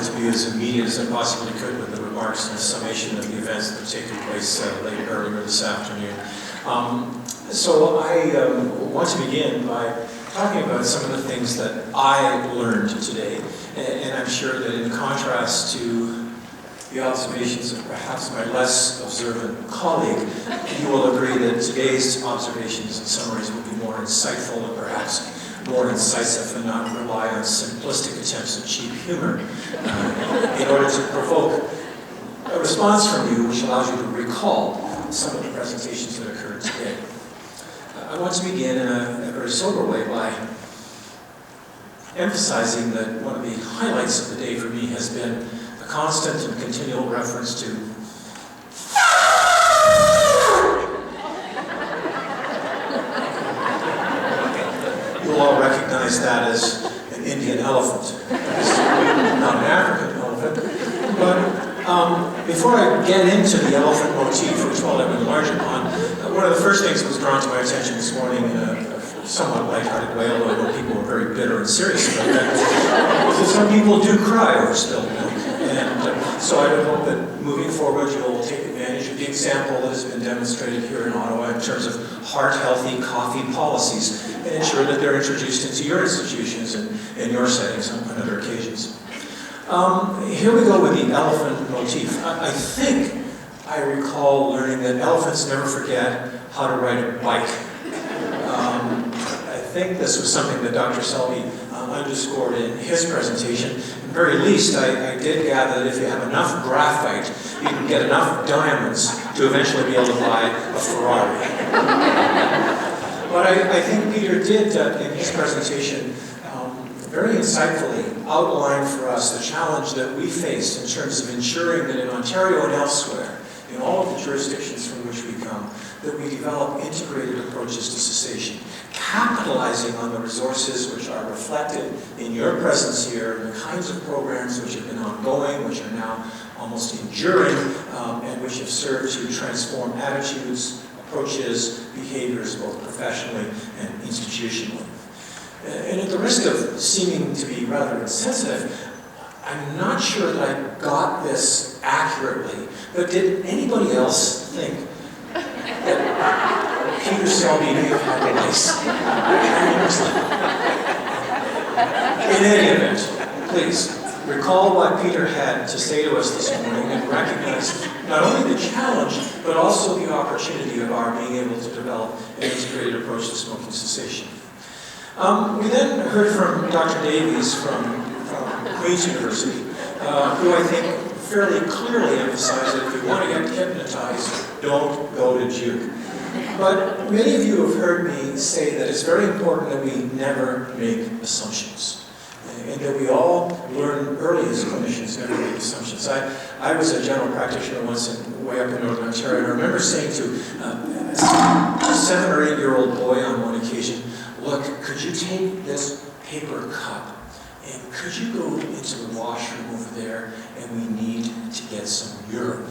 to be as immediate as I possibly could with the remarks and the summation of the events that have taken place earlier this afternoon. So I want to begin by talking about some of the things that I learned today, and I'm sure that in contrast to the observations of perhaps my less observant colleague, you will agree that today's observations and summaries will be more insightful and perhaps more incisive and not rely on simplistic attempts at cheap humor in order to provoke a response from you which allows you to recall some of the presentations that occurred today. I want to begin in a very sober way by emphasizing that one of the highlights of the day for me has been the constant and continual reference to you'll all recognize that as an Indian elephant. It's not an African elephant. But before I get into the elephant motif, which while I would enlarge upon, one of the first things that was drawn to my attention this morning in a somewhat lighthearted way, although people were very bitter and serious about that, was that some people do cry over spilled milk. And so I would hope that moving forward you'll take advantage of the example that has been demonstrated here in Ottawa in terms of heart-healthy coffee policies and ensure that they're introduced into your institutions and in your settings on other occasions. Here we go with the elephant motif. I think I recall learning that elephants never forget how to ride a bike. I think this was something that Dr. Selby underscored in his presentation. At the very least, I did gather that if you have enough graphite, you can get enough diamonds to eventually be able to buy a Ferrari. But I think Peter did, in his presentation, very insightfully outline for us the challenge that we face in terms of ensuring that in Ontario and elsewhere, in all of the jurisdictions from which we come, that we develop integrated approaches to cessation, capitalizing on the resources which are reflected in your presence here, and the kinds of programs which have been ongoing, which are now almost enduring, and which have served to transform attitudes, approaches, behaviors, both professionally and institutionally. And at the risk of seeming to be rather insensitive, I'm not sure that I got this accurately, but did anybody else think that Peter Selby may have had lice? In any event, please recall what Peter had to say to us this morning and recognize not only the challenge, but also the opportunity of our being able to develop an integrated approach to smoking cessation. We then heard from Dr. Davies from Queen's University, who I think fairly clearly emphasized that if you want to get hypnotized, don't go to Juke. But many of you have heard me say that it's very important that we never make assumptions, and that we all learn early as clinicians never make assumptions. I was a general practitioner once way up in Northern Ontario, and I remember saying to a 7 or 8 year old boy on one occasion, "Look, could you take this paper cup and could you go into the washroom over there and we need to get some urine?"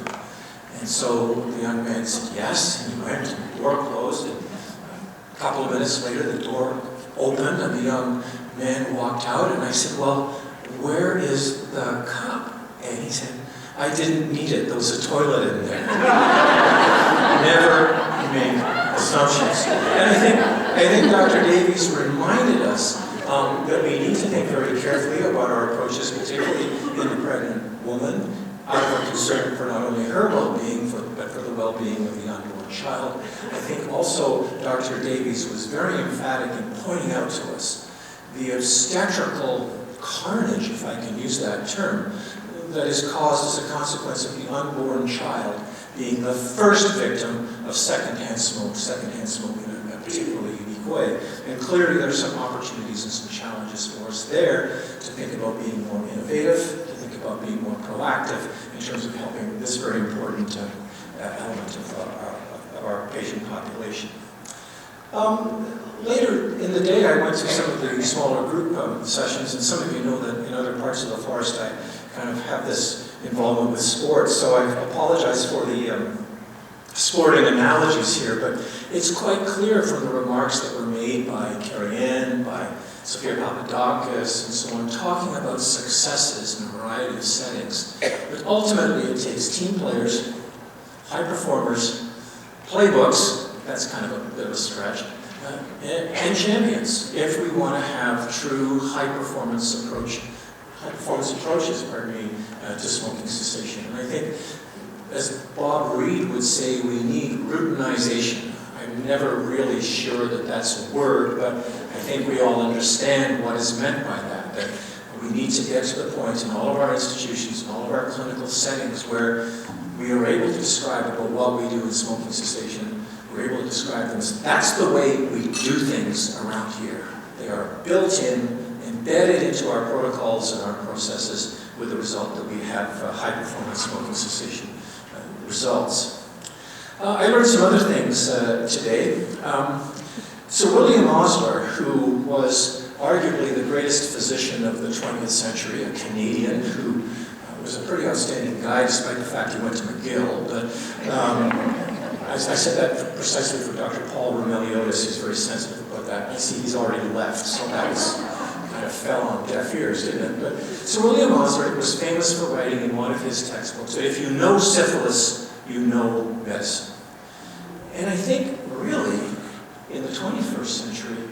And so the young man said yes, and he went, and the door closed, and a couple of minutes later the door opened and the young man walked out, and I said, "Well, where is the cup?" And he said, "I didn't need it, there was a toilet in there." Never make assumptions. And I think Dr. Davies reminded us that we need to think very carefully about our approaches, particularly in the pregnant woman, out of a concern for not only her well-being, but for the well-being of the unborn child. I think also Dr. Davies was very emphatic in pointing out to us the obstetrical carnage, if I can use that term, that is caused as a consequence of the unborn child being the first victim of secondhand smoke in a particularly unique way. And clearly there's some opportunities and some challenges for us there to think about being more innovative, to think about being more proactive in terms of helping this very important element of our patient population. Later in the day, I went to some of the smaller group sessions, and some of you know that in other parts of the forest I kind of have this involvement with sports, so I apologize for the sporting analogies here, but it's quite clear from the remarks that were made by Carrie Ann, by Sophia Papadakis, and so on, talking about successes in a variety of settings. But ultimately, it takes team players, high performers, playbooks, that's kind of a bit of a stretch, and champions, if we want to have true high-performance approaches, to smoking cessation. And I think, as Bob Reed would say, we need routinization. I'm never really sure that that's a word, but I think we all understand what is meant by that, that we need to get to the point in all of our institutions, in all of our clinical settings, where we are able to describe about what we do in smoking cessation. We're able to describe them as, that's the way we do things around here. They are built in, embedded into our protocols and our processes, with the result that we have high-performance smoking cessation results. I learned some other things today. Sir William Osler, who was arguably the greatest physician of the 20th century, a Canadian who was a pretty outstanding guy, despite the fact he went to McGill. But I said that precisely for Dr. Paul Romeliotis, who's very sensitive about that. I see he's already left, so that was kind of fell on deaf ears, didn't it? But Sir William Osler was famous for writing in one of his textbooks that if you know syphilis, you know medicine. And I think, really, in the 21st century,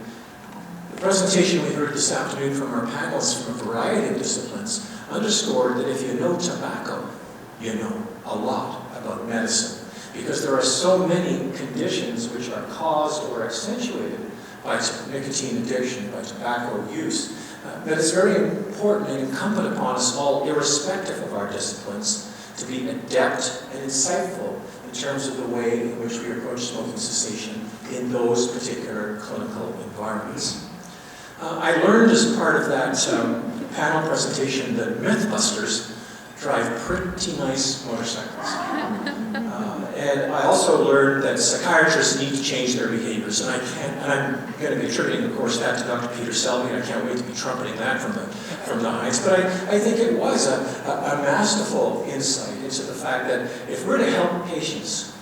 the presentation we heard this afternoon from our panelists from a variety of disciplines underscored that if you know tobacco, you know a lot about medicine. Because there are so many conditions which are caused or accentuated by nicotine addiction, by tobacco use, that it's very important and incumbent upon us all, irrespective of our disciplines, to be adept and insightful in terms of the way in which we approach smoking cessation in those particular clinical environments. I learned as part of that panel presentation that Mythbusters drive pretty nice motorcycles. And I also learned that psychiatrists need to change their behaviors, and I'm going to be attributing, of course, that to Dr. Peter Selby, and I can't wait to be trumpeting that from the heights. But I think it was a masterful insight into the fact that if we're to help patients,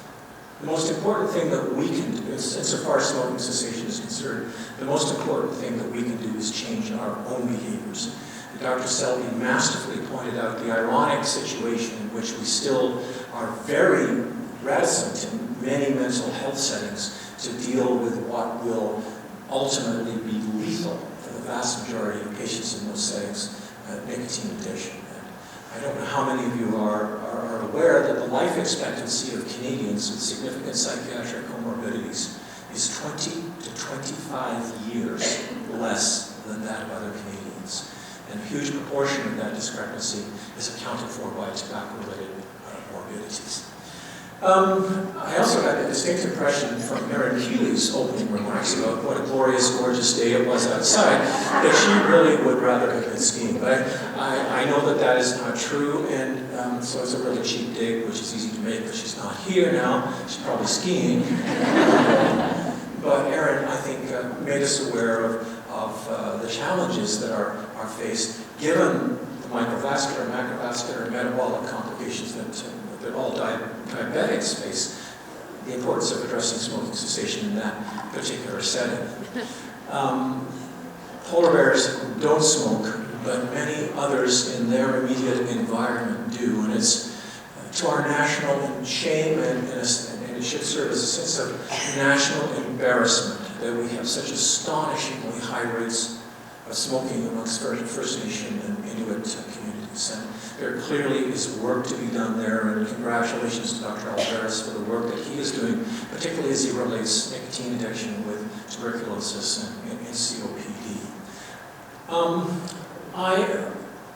the most important thing that we can do, insofar as smoking cessation is concerned, the most important thing that we can do is change our own behaviors. And Dr. Selby masterfully pointed out the ironic situation in which we still are very reticent in many mental health settings to deal with what will ultimately be lethal for the vast majority of patients in those settings, nicotine addiction. And I don't know how many of you are aware that the life expectancy of Canadians with significant psychiatric comorbidities is 20 to 25 years less than that of other Canadians. And a huge proportion of that discrepancy is accounted for by tobacco-related morbidities. I also got the distinct impression from Erin Keeley's opening remarks about what a glorious, gorgeous day it was outside, that she really would rather have been skiing. But I know that that is not true, and so it's a really cheap dig, which is easy to make, but she's not here now. She's probably skiing. But Erin, I think, made us aware of the challenges that are faced, given the microvascular, macrovascular, and metabolic complications that all diabetics face, the importance of addressing smoking cessation in that particular setting. Polar bears don't smoke, but many others in their immediate environment do, and it's to our national shame, and it should serve as a sense of national embarrassment that we have such astonishingly high rates of smoking amongst First Nation and Inuit communities. And there clearly is work to be done there, and congratulations to Dr. Alvarez for the work that he is doing, particularly as he relates nicotine addiction with tuberculosis and COPD. I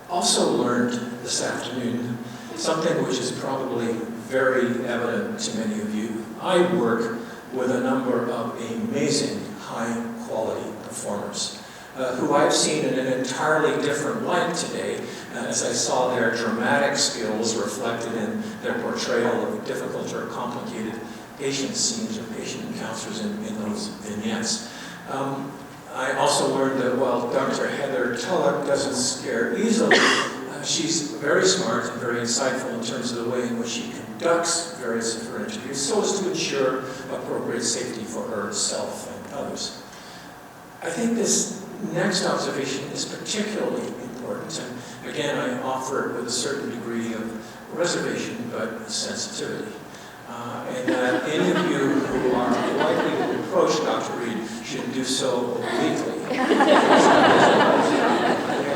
also learned this afternoon something which is probably very evident to many of you. I work with a number of amazing high-quality performers who I've seen in an entirely different light today, as I saw their dramatic skills reflected in their portrayal of difficult or complicated patient scenes or patient encounters in those vignettes. I also learned that while Dr. Heather Tulloch doesn't scare easily, she's very smart and very insightful in terms of the way in which she conducts various of her interviews so as to ensure appropriate safety for herself and others. I think this next observation is particularly important, and again, I offer it with a certain degree of reservation, but sensitivity. And that any of you who are likely to approach Dr. Reed should do so obliquely.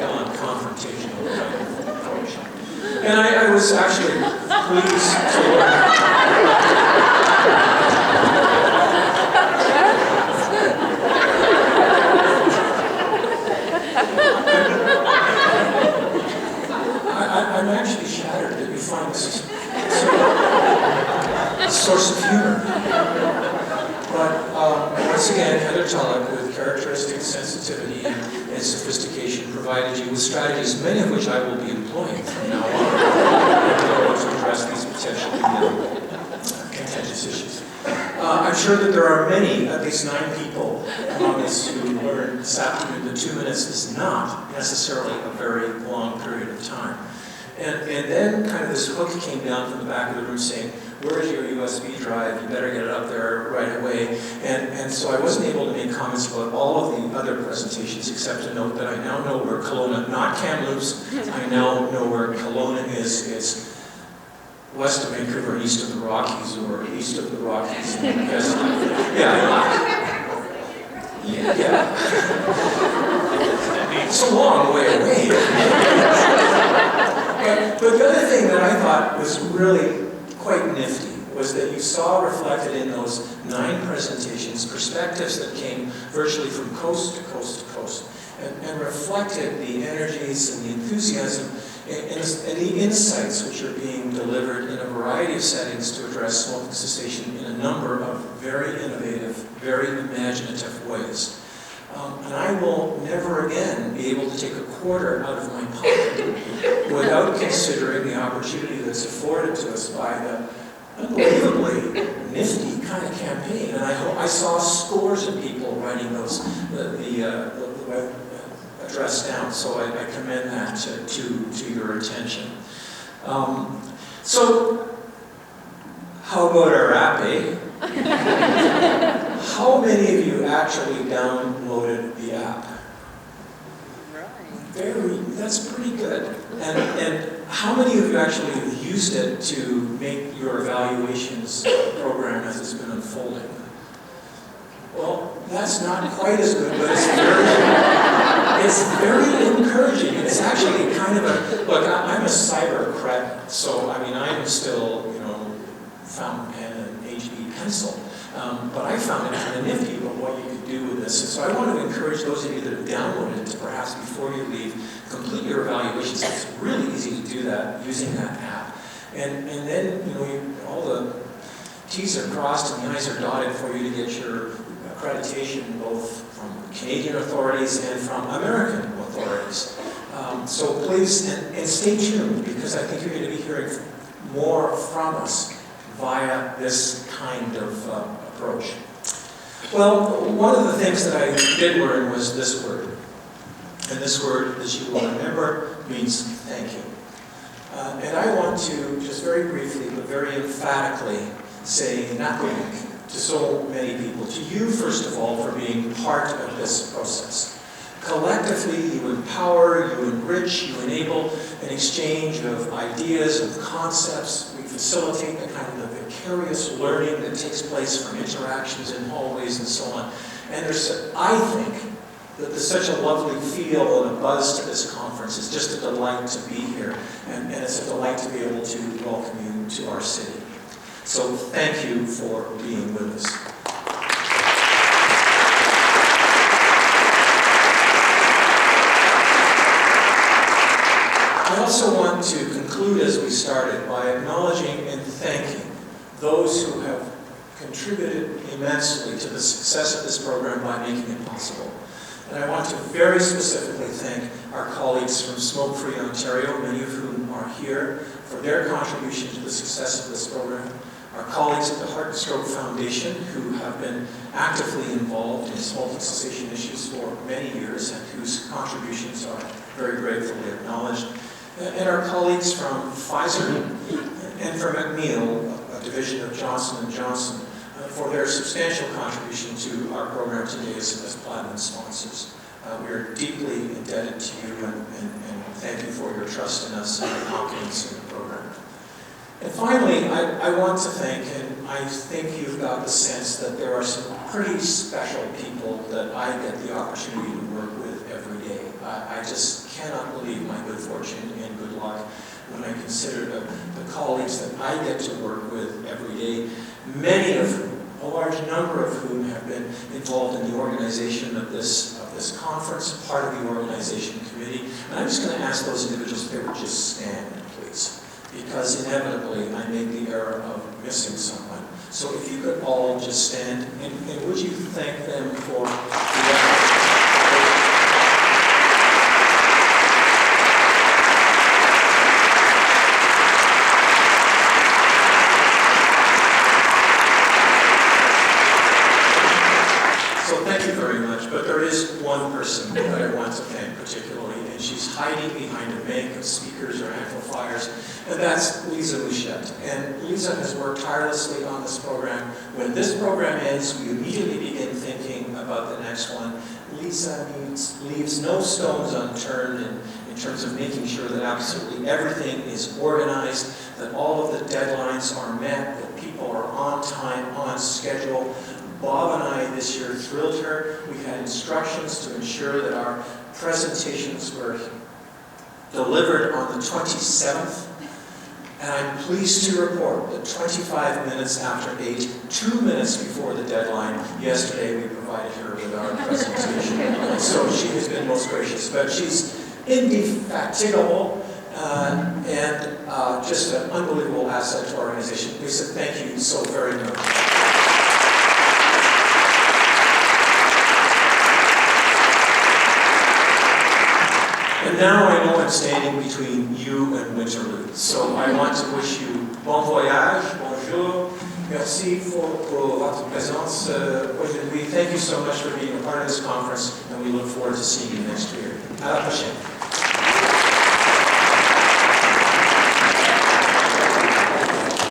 On confrontational kind of approach. And I was actually pleased to I'm actually shattered that you find this a source of humor. But once again, Heather Tulloch, with characteristic sensitivity and sophistication, provided you with strategies, many of which I will be employing from now on to address these potentially contentious issues. I'm sure that there are many, at least 9 people among us who learned this afternoon that 2 minutes is not necessarily a very long period of time. And then kind of this hook came down from the back of the room saying, where's your USB drive? You better get it up there right away. And so I wasn't able to make comments about all of the other presentations except to note that I now know where Kelowna, not Kamloops, I now know where Kelowna is. It's west of Vancouver and east of the Rockies, or east of the Rockies and west of, yeah. It's a long way away. But the other thing that I thought was really quite nifty was that you saw reflected in those 9 presentations perspectives that came virtually from coast to coast to coast and reflected the energies and the enthusiasm and the insights which are being delivered in a variety of settings to address smoking cessation in a number of very innovative, very imaginative ways. And I will never again be able to take a quarter out of my pocket without considering the opportunity that's afforded to us by the unbelievably nifty kind of campaign. And I saw scores of people writing those the web address down, so I commend that to your attention. So, how about our app, eh? How many of you actually downloaded the app? That's pretty good. And how many of you actually used it to make your evaluations program as it's been unfolding? Well, that's not quite as good, but it's very encouraging. It's actually kind of look, I'm a cyber cred, so I mean, I'm still, fountain pen and HB pencil. But I found it kind of nifty about what you could do with this. And so I want to encourage those of you that have downloaded it to perhaps before you leave, complete your evaluations. It's really easy to do that using that app. And then, all the T's are crossed and the I's are dotted for you to get your accreditation both from Canadian authorities and from American authorities. So please, and stay tuned, because I think you're going to be hearing more from us via this kind of approach. Well, one of the things that I did learn was this word. And this word, as you will remember, means thank you. And I want to just very briefly, but very emphatically, say nakunik to so many people. To you, first of all, for being part of this process. Collectively, you empower, you enrich, you enable an exchange of ideas, of concepts. We facilitate the kind of vicarious learning that takes place from interactions in hallways and so on. And I think that there's such a lovely feel and a buzz to this conference. It's just a delight to be here. And it's a delight to be able to welcome you to our city. So thank you for being with us. I also want to conclude as we started by acknowledging and thanking those who have contributed immensely to the success of this program by making it possible. And I want to very specifically thank our colleagues from Smoke Free Ontario, many of whom are here, for their contribution to the success of this program. Our colleagues at the Heart and Stroke Foundation, who have been actively involved in smoking cessation issues for many years and whose contributions are very gratefully acknowledged. And our colleagues from Pfizer and from McNeil, a division of Johnson & Johnson, for their substantial contribution to our program today as platinum sponsors. We are deeply indebted to you, and thank you for your trust in us and your confidence in the program. And finally, I want to thank, and I think you've got the sense that there are some pretty special people that I get the opportunity to work with every day. I just cannot believe my good fortune and good luck when I consider the colleagues that I get to work with every day, many of whom, a large number of whom, have been involved in the organization of this conference, part of the organization committee. And I'm just going to ask those individuals if they would just stand, please, because inevitably I make the error of missing someone. So if you could all just stand, and would you thank them for the effort? But there is one person that I want to thank particularly, and she's hiding behind a bank of speakers or amplifiers, and that's Lisa Mouchette. And Lisa has worked tirelessly on this program. When this program ends, we immediately begin thinking about the next one. Lisa leaves no stones unturned in terms of making sure that absolutely everything is organized, that all of the deadlines are met, that people are on time, on schedule. Bob and I this year thrilled her. We had instructions to ensure that our presentations were delivered on the 27th. And I'm pleased to report that 25 minutes after 8, 2 minutes before the deadline, yesterday we provided her with our presentation. And so she has been most gracious. But she's indefatigable and just an unbelievable asset to our organization. Lisa, thank you so very much. And now I know I'm standing between you and Winterlude, so I want to wish you bon voyage, bonjour, merci pour votre présence aujourd'hui. Thank you so much for being a part of this conference, and we look forward to seeing you next year. À la prochaine.